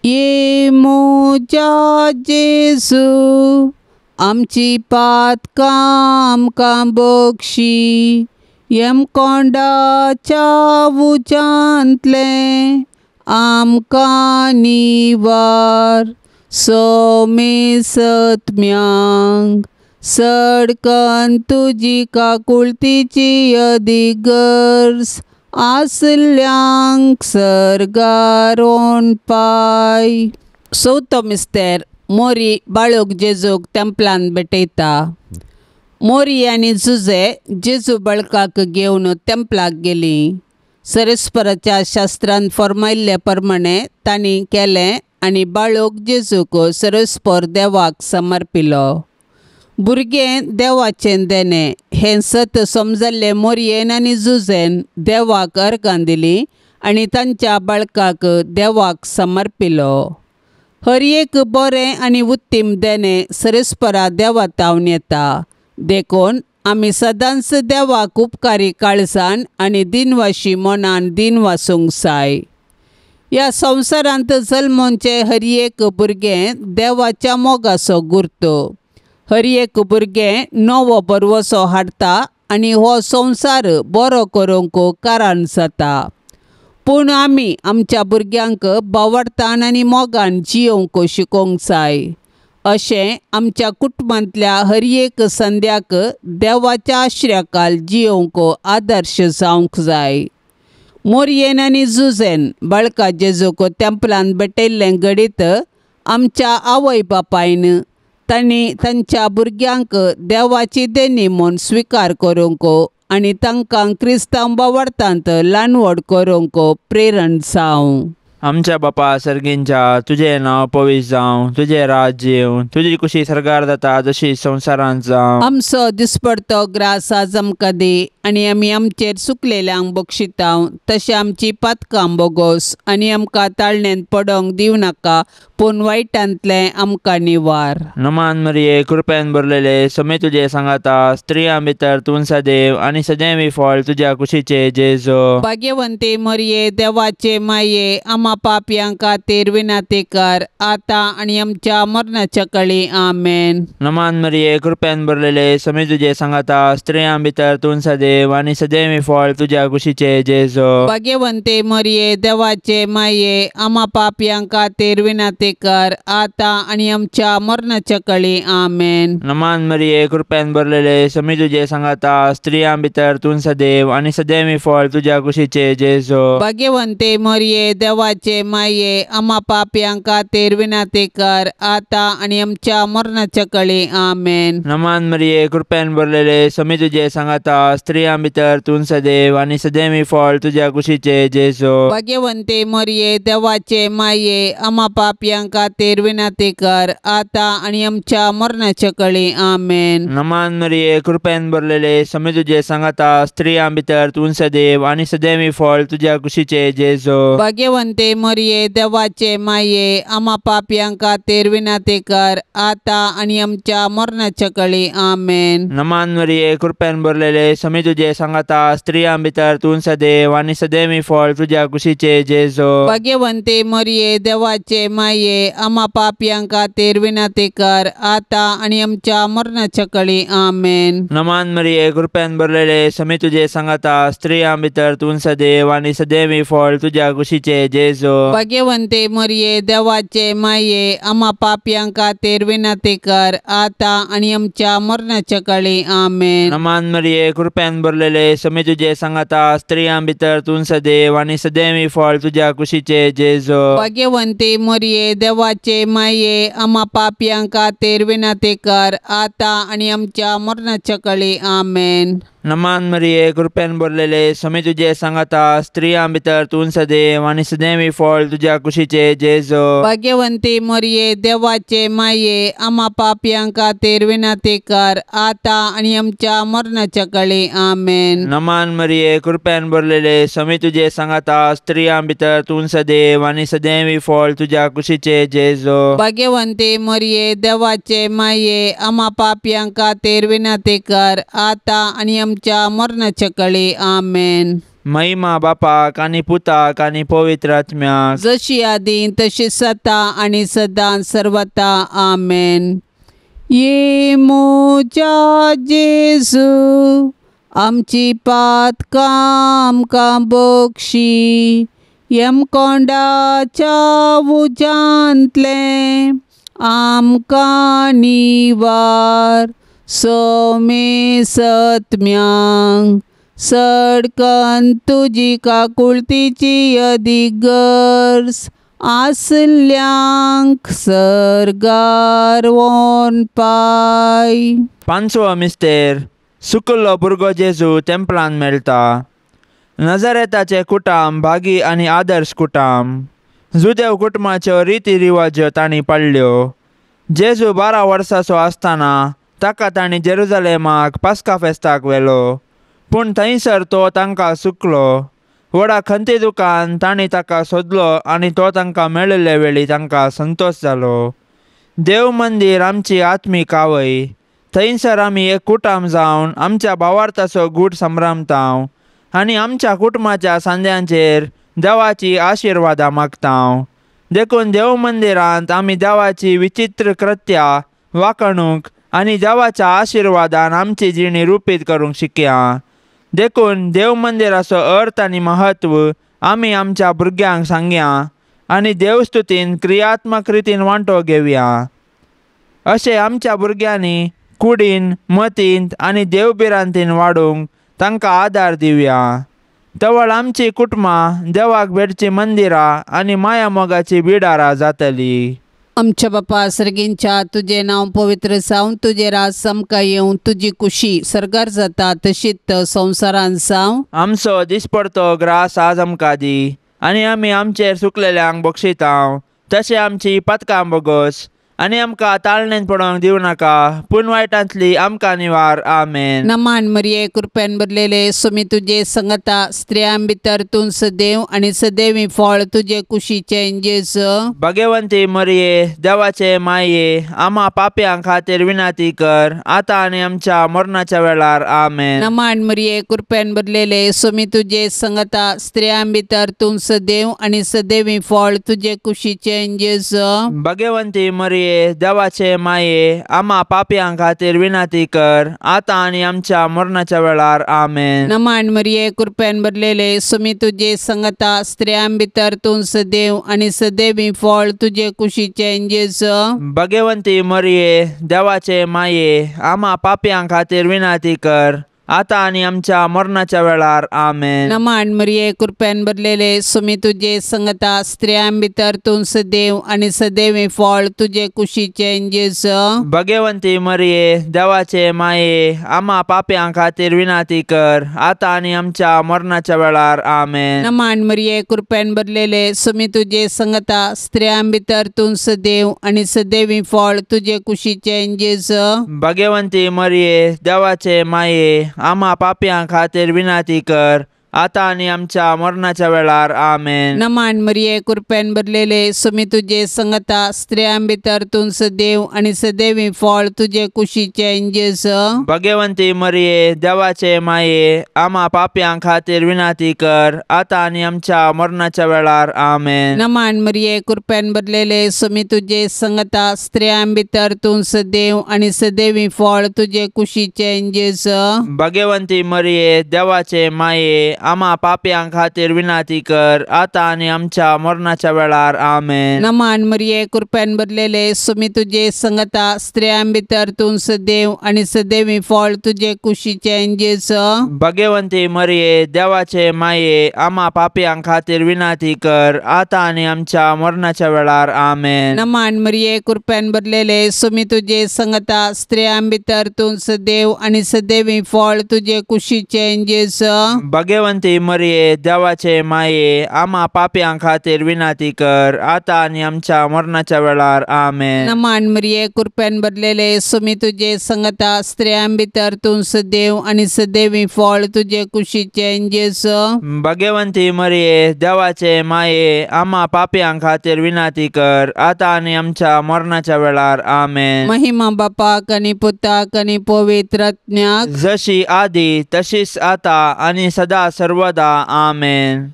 ये मोजा जेजू आमची पातकां आमकां बक्षी यमकोंडाच्या उजांतले आमकां निवार. सोमे सत्म्यांक सडकन तुजी काकुळतीची अधिगर्स आसल्यांक सर्गारोन पाय. चवथो मिस्तेर मोरी बाळूक जेजूक तेंपलान भेटयता. मोरी आनी झुजे जेजू बाळकाक घेवन तेंपलाक गेली. सरस्पराच्या शास्त्रांत फर्मायिल्ले प्रमाणे तांणी केलें आनी बाळूक जेजूक सरस्पर देवाक समर्पिलो. भुरगें देवाचें देणें हें सत समजल्ले मोरयेन आनी जुजेन देवाक अर्गां दिलीं आनी तांच्या बाळकाक देवाक समर्पिलो. हर एक बरें आनी उत्तीम देणें सरस्परा देवातावन येता. देखून आमी सदांच देवाक उपकारी काळजान आनी दिनवाशी मनान दिन वासूंक जाय. ह्या संवसारांत जल्मोवचे हर एक भुरगें देवाच्या मोगाचो गुर्तो. हर एक भुरगें नवो बरवसो हाडटा आनी हो संवसार बरो करूंक कारण जाता. पूण आमी आमच्या भुरग्यांक बावडतान आनी मोगान जियोवंक शिकोवंक जाय. अशें आमच्या कुटुंबांतल्या हर एक संद्याक देवाच्या आश्र्याखाल जियोवंक आदर्श जावंक जाय. मोरयेन आनी जुजेन बाळका जेजूक तेंपलांत भेटयल्लें घडीत आमच्या आवय बापायन तांणी तांच्या भुरग्यांक देवाची देणी म्हूण स्विकार करूंक आनी तांकां क्रिस्तांव बावडतांत ल्हानवड करूंक प्रेरण जावं. आमच्या बापा सर्गींच्या तुजें नांव पवित्र जावं, तुजें राज्य येवं, तुजी कुशी सरकार जाता जशी संवसारांत जावं. आमचो दिसपडतो ग्रास आज आमकां दी आनी आमी आमचेर चुकलेल्यांक बक्षितांव तशें आमची पातकां बोगोस आनी आमकां ताळणेंत पडोवंक दिवं नाका पूण वायटांतलें आमकां निवार. नमान मरिये कृपेन भरलेले समे तुजे सांगाता स्त्रियां भितर तूं सदैव आनी सदैवी फळ तुज्या कुशीचे जेजो. भाग्यवंते मरिये देवाचे माये आमा पापयांक खातीर विनाती कर आतां आनी आमच्या मरणाच्या कळी आमेन. नमान मरिये कृपेन भरलेले समे तुजे सांगाता स्त्रियां भितर तूं सदैव आनी सदैवी फळ तुज्या कुशीचे जेजो. भाग्यवंते मरिये देवाचे माये आमा पापयांक खातीर विनाती कर आतां आनी आमच्या मरणाच्या कळी आमेन. नमान मरिये कृपेन भरलेले समे तुजे सांगाता स्त्रियां भितर तूं सदैव आनी सदैवी फळ तुज्या कुशीचे जेजो. भाग्यवंते मरिये देवाचे माये आमा पापयांक खातीर विनाती कर आतां आनी आमच्या मरणाच्या कळी आमेन. नमान मरिये कृपेन भरलेले समे तुजे सांगाता स्त्रियां भितर तूं सदैव आनी सदैवी फळ तुज्या कुशीचे जेजो. भाग्यवंते मरिये देवाचे माये आमा पापयांक खातीर विनाती कर आतां आनी आमच्या मरणाच्या कळी आमेन. नमान मरिये कृपेन भरलेले समे तुजे सांगाता स्त्रियां भितर तूं सदैव आनी सदैवी फळ तुज्या कुशीचे जेजो. भाग्यवंते मरिये देवाचे माये आमा पापयांक खातीर विनाती कर आतां आनी आमच्या मरणाच्या कळी आमेन. नमान मरिये कृपेन भरलेले समे तुजे सांगाता स्त्रियां भितर तूं सदैव आनी सदैवी फळ तुज्या कुशीचे जेजो. भाग्यवंते मरिये देवाचे माये आमा पापयांक खातीर विनाती कर आतां आनी आमच्या मरणाच्या कळी आमेन. नमान मरिये कृपेन भरलेले समे तुजे सांगाता स्त्रियां भितर तूं सदैव आनी सदैवी फळ तुज्या कुशीचे जेजो. भाग्यवंते मरिये देवाचे माये आमा पापयांक खातीर विनाती कर आतां आनी आमच्या मरणाच्या कळी आमेन. नमान मरिये कृपेन भरलेले समे तुजे सांगाता स्त्रियां भितर तूं सदैव आनी सदैवी फळ तुज्या कुशीचे जेजो. भाग्यवंते मरिये देवाचे माये आमा पापयांक खातीर विनाती कर आतां आनी आमच्या मरणाच्या कळी आमेन. नमान मरिये कृपेन भरलेले समे तुजे सांगाता स्त्रियां भितर तूं सदैव आनी सदैवी फळ तुज्या कुशीचे जेजो. भाग्यवंते मरिये देवाचे माये आमा पापयांक खातीर विनाती कर आतां आनी आमच्या मरणाच्या कळी आमेन. नमान मरिये कृपेन भरलेले समे तुजे सांगाता स्त्रियां भितर तूं सदैव आनी सदैवी फळ तुज्या कुशीचे जेजो. भाग्यवंते मरिये देवाचे माये आमा पापयांक खातीर विनाती कर आतां आनी आमच्या मरणाच्या कळी आमेन. महिमा बापाक आनी पुताक आनी पवित्र आत्म्याक जशी आदी तशी सता आनी सदां सर्वता आमेन. ये मोजा जेजू आमची पातकां आमकां बक्षी यमकोंडाच्या उजांतले आमकां निवार. सोमे सत्म्यांक सडकन तुजी काकुळतीची अधिगर्स आसल्यांक सर्गार वोन पाय. पांचवो मिस्तेर सुकल्लो भुरगो जेजू तेंपलान मेळटा. नजरेताचे कुटाम भागी आनी आदर्श कुटाम. जुदेव कुटुंबाच्यो रिती रिवाज्यो तांणी पाळल्यो. जेजू 12 वर्साचो आसतना ताका तांणी जेरुजलेमाक पास्का फेस्ताक व्हेलो, पूण थंयसर तो तांकां चुकलो. व्हडा खंती दुकान तांणी ताका सोदलो आनी तो तांकां मेळिल्ले वेळी तांकां संतोश जालो. देव मंदीर आमची आत्मीक आवय. थंयसर आमी एक कुटाम जावन आमच्या भावार्थाचो गूट संभ्रमतांव आनी आमच्या कुटुंबाच्या सांद्यांचेर देवाची आशिर्वादां मागतांव. देखून देव मंदिरांत आमी देवाची विचित्र कृत्यां, वागणूक आनी देवाच्या आशिर्वादान आमची जिणी रुपीत करूंक शिकया. देखून देव मंदिराचो अर्थ आनी महत्व आमी आमच्या भुरग्यांक सांगया आनी देवस्तुतीन क्रियात्मक रितीन वांटो घेवया. अशें आमच्या भुरग्यांनी कुडीन, मतींत आनी देवबिरांतीन वाडूंक तांकां आदार दिवया. तवळ आमची कुटुंबां देवाक भेटची मंदिरां आनी माया मोगाची बिडारां जातली. आमच्या बापा सर्गींच्या तुझे नाव पवित्र जावं, तुझे राज समका येवं, तुझी कुशी सरकार जाता तशीच संवसारांत जावं. आमचो दिसपडतो ग्रास आज आमकां दी आनी आमी आमचेर चुकलेल्यांक बक्षितांव. तशें आमची पथकां बोगोस आनी आमकां ताळणेंत पडोवंक दिवं नाका, पूण वायटांतली आमकां निवार. आमेन. नमान मरिये कृपेन भरलेले सुमी तुझे संगता स्त्रियां भितर तूं सदैव आनी सदैवी फळ तुझे कुशीचे जेजू. भगवंती मरिये देवाचे माये, आम्हा पाप्यां खातीर विनाती कर, आतां आनी आमच्या मरणाच्या वेळार. आमेन. नमान मरिये कृपेन भरलेले सुमी तुझे संगता स्त्रियां भितर तूं सदैव आनी सदैवी फळ तुझे कुशीचे जेजू. भगवंती मरिये देवाचे माये, आम्हा पाप्यां खातीर विनाती कर, आतां आनी आमच्या मरणाच्या वेळार. आमेन. नमान मरिये कृपेन भरलेले सुमी तुझे संगता स्त्रियां भितर तूं सदैव आनी सदैवी फळ तुझे कुशीचे जेजू. भगवंती मरिये देवाचे माये, आम्हा पाप्यां खातीर विनाती कर, आतां आनी आमच्या मरणाच्या वेळार. आमेन. नमान मरिये कृपेन भरलेले सुमी तुझे संगता स्त्रियां भितर तूं सदैव आनी सदैवी फळ तुझे कुशीचे जेजू. भगवंती मरिये देवाचे माये, आम्हा पाप्यां खातीर विनाती कर, आतां आनी आमच्या मरणाच्या वेळार. आमेन. नमान मरिये कृपेन भरलेले सुमी तुझे संगता स्त्रियां भितर तूं सदैव आनी सदैवी फळ तुझे कुशीचे जेजू. भगवंती मरिये देवाचे माये, आम्हा पाप्यां खातीर विनाती कर, आतां आनी आमच्या मरणाच्या वेळार. आमेन. नमान मरिये कृपेन भरलेले सुमी तुझे संगता स्त्रियां भितर तूं सदैव आनी सदैवी फळ तुझे कुशीचे जेजू. भगवंती मरिये देवाचे माये, आम्हा पाप्यां खातीर विनाती कर, आतां आनी आमच्या मरणाच्या वेळार. आमेन. नमान मरिये कृपेन भरलेले सुमी तुझे संगता स्त्रियां भितर तूं सदैव आनी सदैवी फळ तुझे कुशीचे जेजू. भगवंती मरिये देवाचे माये, आम्हा पाप्यां खातीर विनाती कर, आतां आनी आमच्या मरणाच्या वेळार. आमेन. नमान मरिये कृपेन भरलेले सुमी तुझे संगता स्त्रियां भितर तूं सदैव आनी सदैवी फळ तुझे कुशीचे जेजू. भगवंती मरिये देवाचे माये, आम्हा पाप्यां खातीर विनाती कर, आतां आनी आमच्या मरणाच्या वेळार. आमेन. नमान मरिये कृपेन भरलेले सुमी तुझे संगता स्त्रियां भितर तूं सदैव आनी सदैवी फळ तुझे कुशीचे जेजू. भगवंती मरिये देवाचे माये, आम्हा पाप्यां खातीर विनाती कर, आतां आनी आमच्या मरणाच्या वेळार. आमेन. नमान मरिये कृपेन भरलेले सुमी तुझे संगता स्त्रियां भितर तूं सदैव आनी सदैवी फळ तुझे कुशीचे जेजू. भगवंती मरिये देवाचे माये, आम्हा पाप्यां खातीर विनाती कर, आतां आनी आमच्या मरणाच्या वेळार. आमेन. महिमा बापाक आनी पुताक आनी पवित्र आत्म्याक, जशी आदी तशीच आतां आनी सदा सर्वदा. आमेन.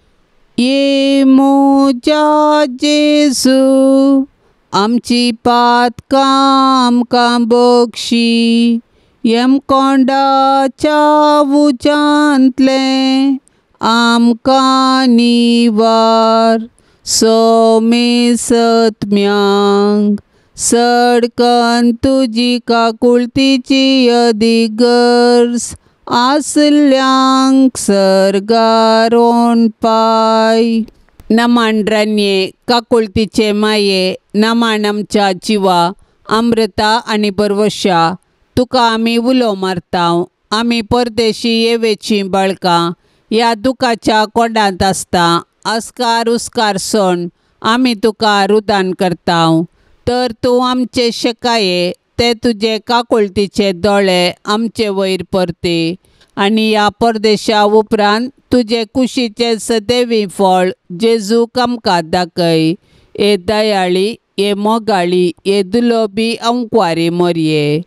ये मोजा जेजू आमची पातकां आमकां बक्षी, यमकोंडाच्या उजांतले आमकां निवार. सोमे सत्म्यांक सडकन तुजी काकुळतीची अधिगर्स, आसल्यांक सरगारोन पाय. नमांड्रान्ये काकुळतीचे माये, नमान आमच्या जिवा अमृता आनी परवशा, तुका आमी उलो मारताव. आमी परदेशी येवेची बाळकां, ह्या दुखाच्या कोंडांत आसता अस्कार उस्कार सण आमी तुका रुदान करतांव। तर तूं आमचे शेकाये ते तुजे काकुळतीचे दोळे आमचे वयर परते आनी ह्या परदेशा उपरांत तुजे कुशीचे सदैवी फळ जेजूक आमकां दाखय। ए दयाळी, ए मोगाळी, ए दुलोबी अंकुवारी मरये।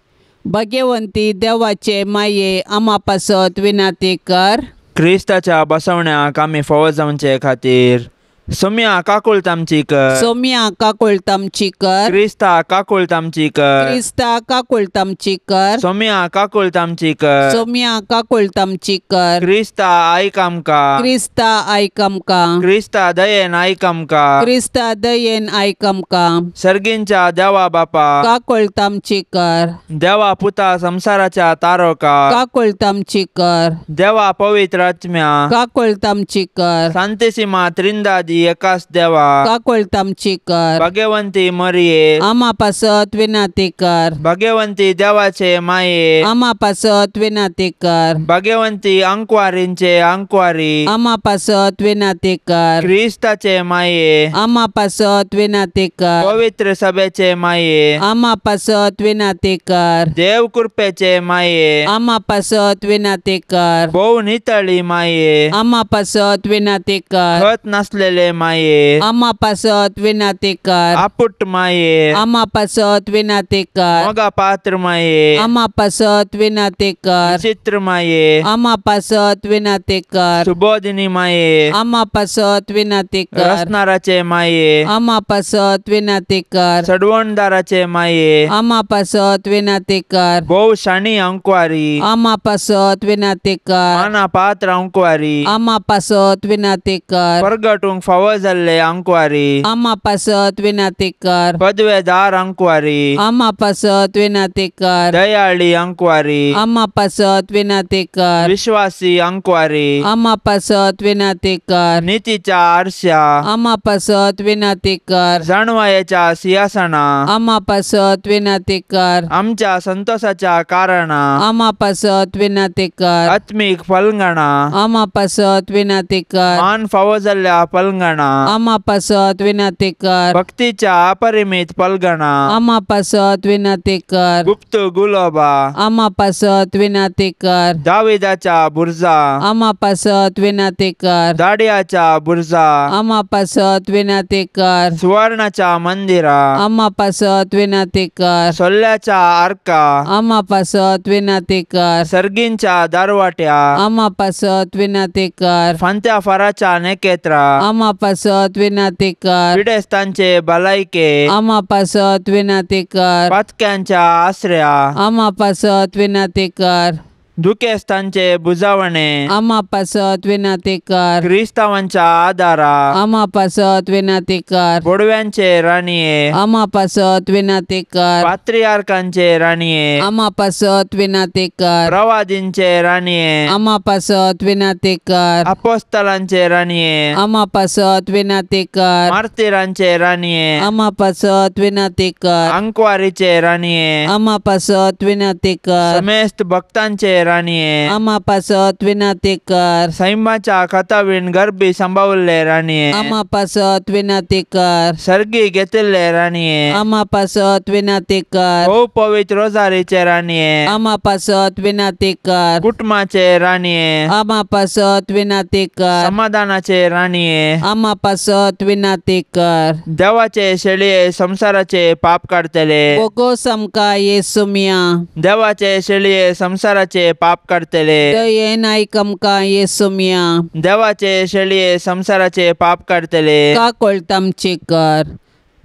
भाग्यवंती देवाचे माये आमा पासत विनाती कर। क्रिस्ताच्या बसवण्याक आमी फावो जावचे खातीर सोम्या काकुळत आमची कर। सोम्या काकुळत आमची कर। क्रिस्ता काकुळत आमची कर। क्रिस्ता काकुळत आमची कर। सोम्या काकुळत आमची कर। सोम्या काकुळत आमची कर। क्रिस्ता आयक आमकां। क्रिस्ता आयक आमकां। क्रिस्ता दयेन आयक आमकां। क्रिस्ता दयेन आयक आमकां। सर्गींच्या देवा बापा काकुळत आमची कर। देवा पुता संसाराच्या तारोका काकुळत आमची कर। देवा पवित्र आत्म्या काकुळत आमची कर। सांतेसिमा त्रिंदादी एकाच देवा काकुळत आमची कर। भाग्यवंती मरिये आमा पासत विनाती कर। भाग्यवंती देवाचे माये आमा पासत विनाती कर। भाग्यवंती अंकुवारींचे अंकुवारी आमा पासत विनाती कर। क्रिस्ताचे माये आमा पासत विनाती कर। पवित्र सभेचे माये आमा पासत विनाती कर। देव कृपेचे माये आमा पासत विनाती कर। भोव नितळी माये आमा पासत विनाती कर। खत नसलेले माये आमा पासत विनाती कर। आपुट माये आमा पासत विनाती कर। मोगा पात्र माये आमा पासत विनाती कर। चित्र माये आमा पासत विनाती कर। सुबोधिनी माये आमा पासत विनाती कर। रसनाराचे माये आमा पासत विनाती कर। सडवणदाराचे माये आमा पासत विनाती कर। भोव शाणी अंकुवारी आमा पासत विनाती कर। माना पात्र अंकुवारी आमा पासत विनाती कर। परगटूंक फावो जाल्ले अंकुवारी आमा पासत विनाती कर। पदवेदार अंकुवारी आमा पासत विनाती कर। दयाळी अंकुवारी आमा पासत विनाती कर। विश्वासी अंकुवारी आमा पासत विनाती कर। नीतीच्या आरशा आमा पासत विनाती कर। जाणवायेच्या सिंहासना आमा पासत विनाती कर। आमच्या संतोषाच्या कारणा आमा पासत विनाती कर। आत्मिक फलंगणा आमा पासत विनाती कर। मान फावो जाल्ल्या फलंगणा आमा पासत विनाती कर। भक्तीच्या अपरिमित फलगणा आमा पासत विनाती कर। गुप्त गुलोबा आमा पासत विनाती कर। दाविदाच्या बुर्जा आमा पासत विनाती कर। दाडियाच्या बुर्जा आमा पासत विनाती कर। सुवर्णाच्या मंदिरा आमा पासत विनाती कर। सोल्ल्याच्या आर्का आमा पासत विनाती कर। सर्गींच्या दारवाट्या आमा पासत विनाती कर। फांत्या फराच्या नेकेत्रा आमा पासत विनाती कर। पिडेस्तांचे भलायके आमा पासत विनाती कर। पातक्यांच्या आश्रया आमा पासत विनाती कर। दुखेस्तांचे बुजावणे आमा पासत विनाती कर। क्रिस्तावांच्या आदारा आमा पासत विनाती कर। बोडव्यांचे राणीये आमा पासत विनाती कर। पात्रियार्कांचे राणीये आमा पासत विनाती कर। प्रवादींचे राणीये आमा पासत विनाती कर। अपोस्तलांचे राणीये आमा पासत विनाती कर। मार्तिरांचे राणीये आमा पासत विनाती कर। अंकुवारीचे राणीये आमा पासत विनाती कर। समेस्त भक्तांचे राणीये आमा पासत विनाती कर। सैमाच्या खतावीण गर्भी सांभाळले राणीये आमा पासत विनाती कर। सर्गी घेतिल्ले राणीये आमा पासत विनाती कर। भोव पवित्र रोजारीचे राणीये आमा पासत विनाती कर। कुटुंबाचे राणीये आमा पासत विनाती कर। समाधानाचे राणीये आमा पासत विनाती कर। देवाचे शेळये संसाराचे पाप काढतले बोगोस आमकां येसू मिया। देवाचे शेळये संसाराचे पाप काढतले दयेन आयक आमकां येसू मिया। देवाचे शेळये संसाराचे पाप काढतले काकुळत आमची कर।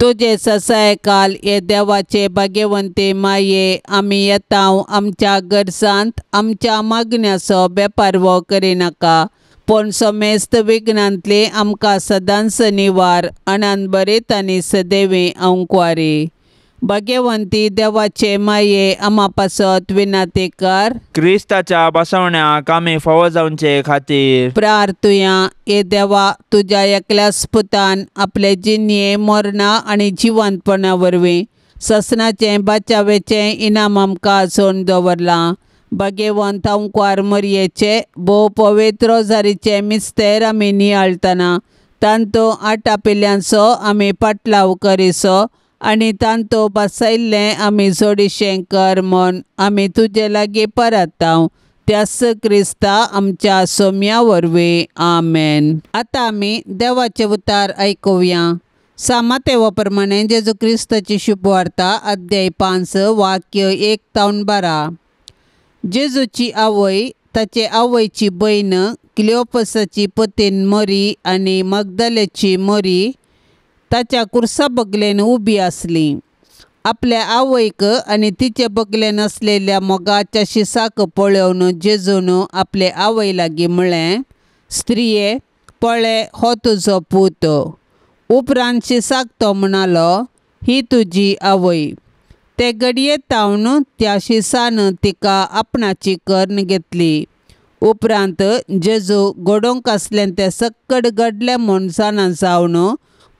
तुझे ससाय काल ये देवाचे भाग्यवंते माये आमी येतांव आमच्या गरजांत आमच्या मागण्याचो बेपारवो करिनाका पण समेस्त विघ्नांतले आमकां सदांच निवार आनंद बरेत आनी सदैवे अंकुवारी। भाग्यवंती देवाचे माये आमा पासत विनाती कर। क्रिस्ताच्या बसवण्याक आमी फावो जावचे खातीर प्रार्थुया ए देवा तुझ्या एकल्याच पुतान आपले जिन्ये मरणा आनी जिवंतपणा वरवीं ससनाचे बचावेचे इनाम आमकां आसोवन दवरलां भाग्यवंत अंकुर मरियेचे भोव पवित्र रोजारीचे मिस्तेर आमी नियाळतना तांतो 8 पिल्ल्यांचो आमी पाटलाव करिसो आनी तांतो बसयल्लें आमी जोडिशें कर म्हूण आमी तुजे लागीं परतांव त्यास क्रिस्ता आमच्या सोम्या वरवीं आमेन. आतां आमी देवाचे उतार आयकुया. सामातेवा प्रमाणे जेजू क्रिस्ताची शुभवार्ता अध्याय 5 वाक्य 1 ते 12. जेजूची आवय, ताचे आवयची बहीण क्लिओपसाची पतीन मरी आनी मगदलेची मरी ताच्या कुर्सा बगलेन उबी आसली. आपल्या आवयक आनी तिचे बगलेन असलेल्या मोगाच्या शिसाक पळोवन जेजून आपले आवय लागीं म्हळें, स्त्रिये, पळय हो तुजो पूत. उपरांत शिसाक तो म्हणालो, ही तुजी आवय. ते घडये तावन त्या शिसान तिका आपणाची कर्ण घेतली. उपरांत जेजू घडोवंक आसलें तें सक्कड घडलें म्हूण जाणा जावन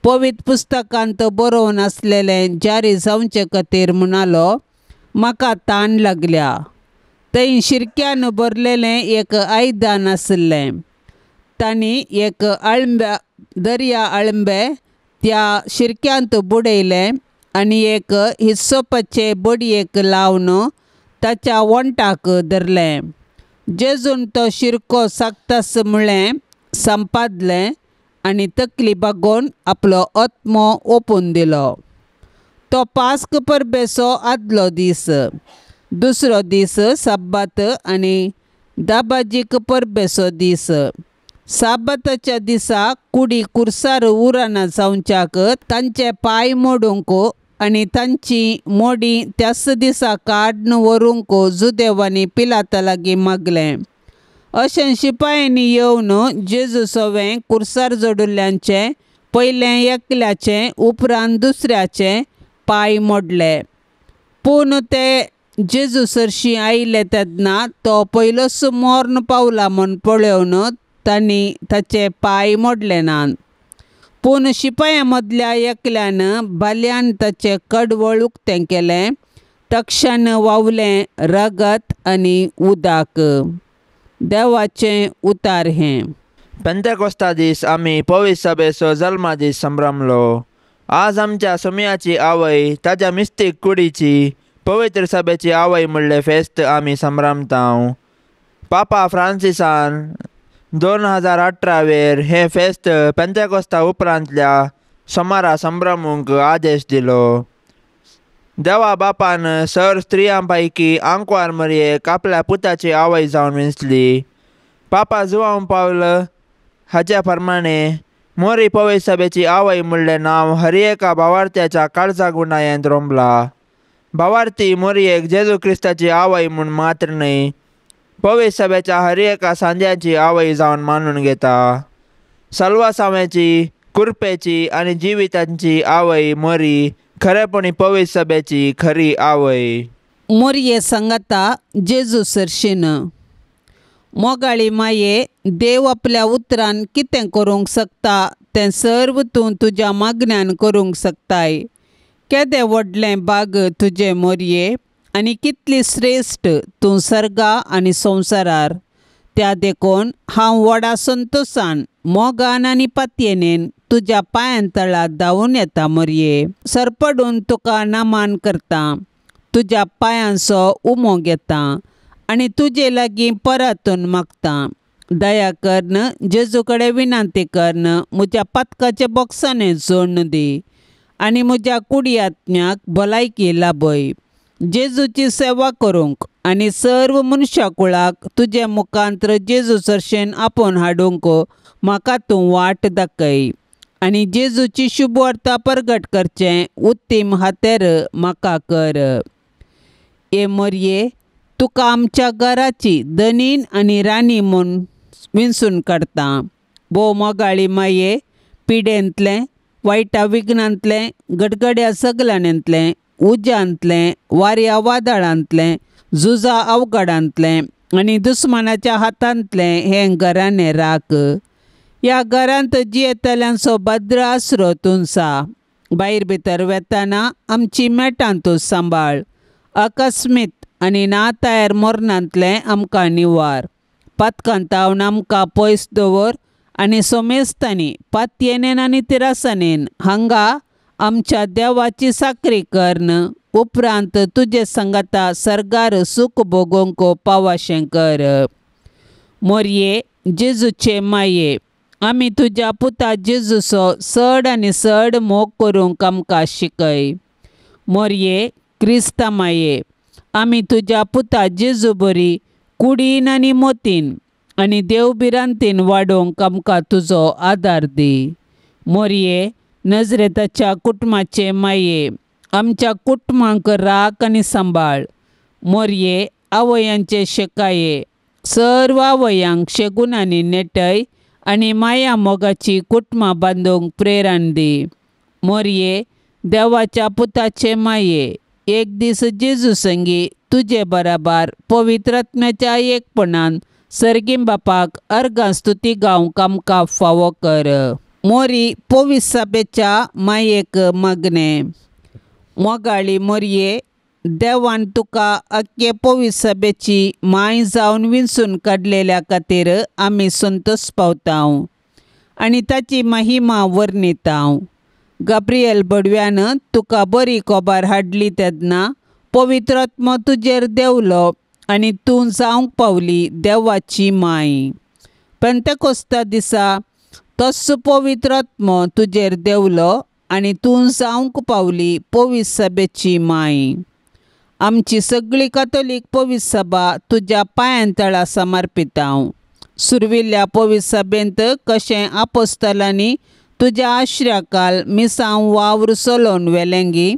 पवित्र पुस्तकांत बरोवन आसलेलें जारी जावचे खातीर म्हणालो, म्हाका ताण लागल्या. थंय शिरक्यान भरलेलें एक आयदान आसलें. तांणी एक दर्या आळंबे त्या शिरक्यांत बुडयलें आनी एक हिस्सोपाचे बडयेक लावन ताच्या वंटाक धरलें. जेजून तो शिरको साकतास म्हळें संपादलें आनी तकली बागोवन आपलो आत्मो ओपून दिलो. तो पास्क परबेचो आदलो दीस. दुसरो दीस साब्बात आनी दाबाजीक परबेचो दीस. साब्बाताच्या दिसा कुडी कुर्सार उराना जावच्याक तांचे पांय मोडूंक आनी तांची मोडी त्याच दिसा काडून व्हरूंक जुदेवांनी पिलाता लागीं मागलें. अशें शिपायांनी येवन जेजू सवें कुर्सार जोडिल्ल्यांचे पयलें एकल्याचें उपरांत दुसऱ्याचें पांय मोडले. पूण ते जेजू सरशीं आयले तेन्ना तो पयलोच मरण पावला म्हूण पळोवन तांणी ताचे पांय मोडले नात. पूण शिपायां मदल्या एकल्यान भाल्यान ताचें कडवळ उक्तें केलें. तक्षण व्हांवलें रगत आनी उदक. देवाचें उतार हें. पेंतेकोस्ता दीस आमी पवित्र सभेचो जल्मा दीस संभ्रमलो. आज आमच्या सोम्याची आवय ताच्या मिस्तीक कुडीची पवित्र सभेची आवय म्हणलें फेस्त आमी संभ्रमतांव. पापा फ्रांसिसान 2018 हें फेस्त पेंतेकोस्ता उपरांतल्या सोमारा संभ्रमूंक आदेश दिलो. देवा बापान सर स्त्रियां पैकी अंकुर मरियेक आपल्या पुताची आवय जावन वेंचली. पापा जुआंव पावल हाचे प्रमाणे मोरी पवित्र सभेची आवय म्हणलें नांव हर एका भावार्थ्याच्या काळजा गुणायेंत रोंबला. भावार्थी मोरयेक जेजू क्रिस्ताची आवय म्हूण मात्र न्हय, पवित्र सभेच्या हर एका सांज्याची आवय जावन मानून घेता. सल्वासाव्याची, कुरपेची आनी जिवितांची आवय मोरी खरेपणी पवित्र सभेची खरी आवय. मोरये सांगता जेजू सरशीन, मोगाळी माये, देव आपल्या उतरान कितें करूंक शकता तें सर्व तूं तुज्या मागण्यान करूंक शकताय. केदें व्हडलें बाग तुजे मोरये आनी कितली श्रेश्ठ तूं सर्गा आनी संवसारार. त्या देखून हांव व्हडा संतोशान, मोगान आनी पातयेनेन तुज्या पांयां तळांत धांवून येता मोरये. सरपडून तुका नमन करता, तुज्या पांयांचो उमो घेता आनी तुजे लागीं परतून मागता. दया करन, जेजू कडेन विनंती करन, म्हज्या पातकाचे बॉक्साने जोडून दी आनी म्हज्या कुडी आत्म्याक भलायकी लाभय. जेजूची सेवा करूंक आनी सर्व मनशा कुळाक तुजे मुखांत्र जेजू सरशेन आपोवन हाडूंक म्हाका तूं वाट दाखय आनी जेजूची शुभवार्ता प्रगट करचें उत्तीम हातेर म्हाका कर. ए मोरये, तुका आमच्या घराची धनीन आनी राणी म्हूण विंचून काडटा. भोव मोगाळी माये, पिडेंतलें, वायटा विघ्नांतलें, गडगड्या सगळ्यांतलें, उज्यांतलें, वाऱ्या वादळांतलें, झुजा अवघडांतलें आनी दुस्मानाच्या हातांतलें हें घराणें राख. ह्या घरांत जियेतल्यांचो भद्र आसरो तुंचा. भायर भितर वेताना आमची मेटां तूं सांबाळ. अकस्मीत आनी ना तयार मरणांतलें आमकां निवार. पातकांतावन आमकां पयस दवर आनी सोमेस्तांनी पातयेनेन आनी तिरासानेन हांगा आमच्या देवाची साकरी करन. उपरांत तुजे संगता सर्गार सूख भोगोंक पावाशें कर. मोरये जेजूचे माये, आमी तुज्या पुता जेजूचो चड आनी चड मोग करूंक आमकां शिकय. मोरये क्रिस्ता माये, आमी तुज्या पुता जेजू बरी कुडीन आनी मोतीन आनी देवबिरांतीन वाडोवंक आमकां तुजो आदार दी. मोरये नजरेताच्या कुटुंबाचे माये, आमच्या कुटुंबांक राख आनी सांबाळ. मोरये आवयांचे शेकाये, सर्व आवयांक शेगुणांनी नेटय आनी माया मोगाची कुटुंबां बांदूंक प्रेरण दी. मोरये देवाच्या पुताचे माये, एक दीस जेजू संगी तुजे बराबर पवित्र आत्म्याच्या एकपणान सर्गीम बापाक अर्गां स्तुती गावंक आमकां फावो कर. मोरी पवित्र सभेच्या मायेक मागणे. मोगाळी मोरये, देवान तुका अख्खे पवित्र सभेची माय जावन विंचून काडलेल्या खातीर आमी संतोश पावतांव आनी ताची महिमा वर्णितांव. गब्रियल बडव्यान तुका बरी खबर हाडली तेन्ना पवित्र आत्मो तुजेर देवलो आनी तूं जावंक पावली देवाची माय. पेंतेकोस्ता दिसा तस्सो पवित्र आत्मो तुजेर देवलो आनी तूं जावंक पावली पवित्र सभेची माय. आमची सगळी कातोलीक पवित्र सभा तुज्या पांयां तळा समर्पितांव. सुरविल्ल्या पवित्र सभेंत कशें आपोस्तलांनी तुज्या आश्र्याकाल मिसांव वावर चलोवन वेलेंगी,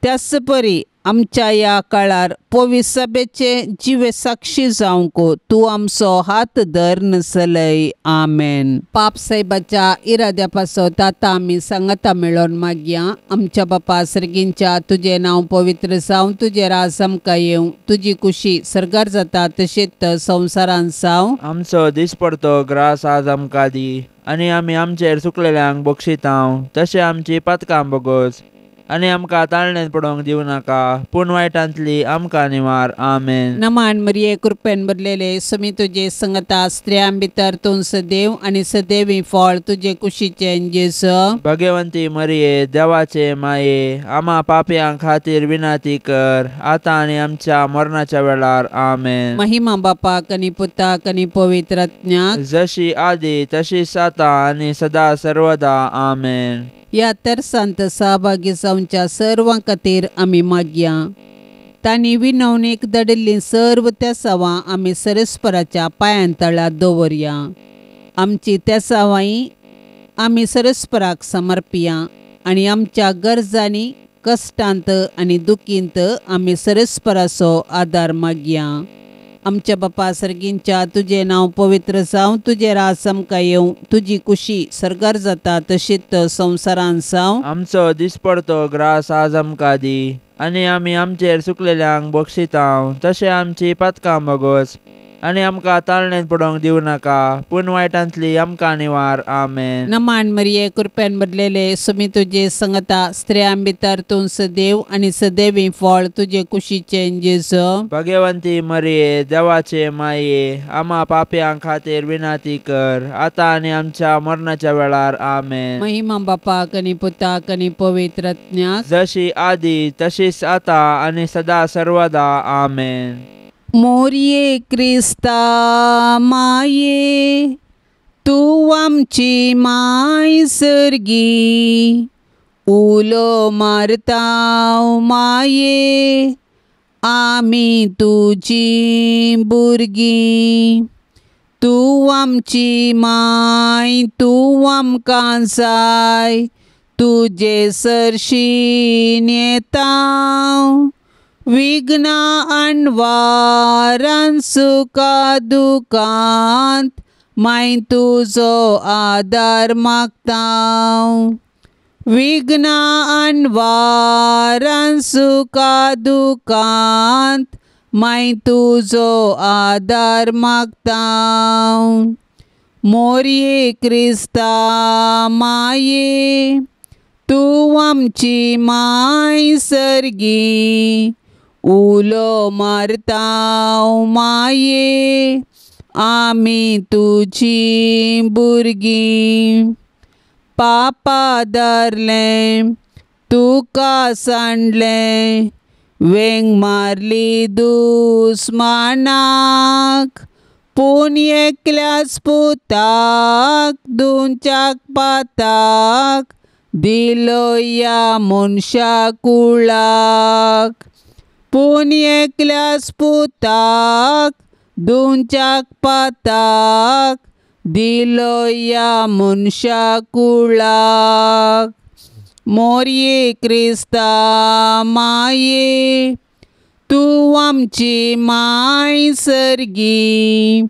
त्याच परी आमच्या ह्या काळार पवित्र सभेचे जिवे साक्षी जावंक तूं आमचो हात धरन चलय. आमेन. पाप साहेबाच्या इराद्या पासत आतां आमी सांगता मेळोन मागया. आमच्या बापा सर्गींच्या तुजें नांव पवित्र जावं, तुजें राज आमकां येवं, तुजी कुशी सर्गार जाता तशेंच संवसारांत जावं. आमचो दिसपडतो ग्रास आज आमकां दी आनी आमी आमचेर चुकलेल्यांक बक्षितांव, तशें आमची पातकां बोगोस आनी आमकां ताळणेंत पडोवंक दिवं नाका, पूण वायटांतली आमकां निवार. आमेन. नमान मरिये कृपेन भरलेले समी तुजे संगता स्त्रियां भितर तूं सदैव आनी सदैवी फळ तुजे कुशीचें जेजू. भगवंती मरिये देवाचे माये, आमा पापयां खातीर विनाती कर, आतां आनी आमच्या मरणाच्या वेळार. आमेन. महिमा बापाक आनी पुताक आनी पवित्र आत्म्याक, जशी आदी तशीच आतां आनी सदा सर्वदा. आमेन. ह्या तरसांत सहभागी जावच्या सर्वां खातीर आमी मागया. तांणी विनवणेक धाडिल्लीं सर्व तेसावां आमी सरस्पराच्या पांयां तळार दवरया. आमची तेसावांय आमी सरस्पराक समर्पिया आनी आमच्या गरजांनी कश्टांत आनी दुखींत आमी सरस्पराचो आदार मागया. आमच्या बापा सर्गींच्या तुजें नांव पवित्र जावं, तुजें राज आमकां येवं, तुजी कुशी सर्गार जाता तशीच संवसारांत जावं. आमचो दिसपडतो ग्रास आज आमकां दी आनी आमी आमचेर चुकलेल्यांक बक्षितांव, तशें आमची पातकां बोगोस आनी आमकां ताळणेंत पडोवंक दिवं नाका, पूण वायटांतली आमकां निवार. आमेन. नमान मरिये कृपेन भरलेले समी तुजे संगता स्त्रियां भितर तूं सदैव आनी सदैवी फळ तुजे कुशीचें जेजू. भगवंती मरिये देवाचे माये, आमा पापयां खातीर विनाती कर, आतां आनी आमच्या मरणाच्या वेळार. आमेन. महिमा बापाक आनी पुताक आनी पवित्र आत्म्याक, जशी आदी तशीच आतां आनी सदा सर्वदा. आमेन. मोरये क्रिस्ता माये, तूं आमची माय सर्गी, उलो मारतांव माये, आमी तुजी भुरगीं. तूं आमची माय, तूं आमकां जाय, तुजे सरशीन येतांव. विघ्ना आनवारान सुखा दुखांत, माय तुजो आदार मागतांव. विघ्ना आनवारान सुखा दुखांत, माय तुजो आदार मागतांव. मोरये क्रिस्ता माये, तूं आमची माय सर्गी, उलो मारताव माये आमी तुजी भुरगीं. पापा धरले तुका सांडले वेंग मारली दुस्मानाक. पूण एकल्याच पुताक दुंचाक पाताक दिलो या मनशा कुळाक. पूण एकल्याच पुताक दुंचाक पाताक दिलो या मनशा कुळाक. मोरये क्रिस्ता माये तूं आमची माय सर्गी.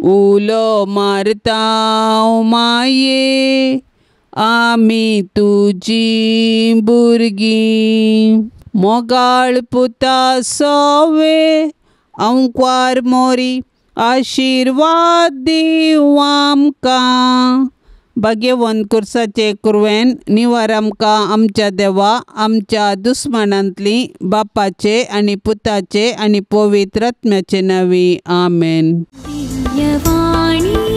उलो मारताव माये आमी तुजी भुरगीं. मोगाळ पुता सोवे अंकवार मोरी आशिर्वाद दिव आमकां. भाग्यवन कुर्साचे कुरवेन निवार आमकां आमच्या देवा आमच्या दुस्मनांतली बापाचे आनी पुताचे आनी पवित्र आत्म्याचे नांवी. आमेन. दिव्यवाणी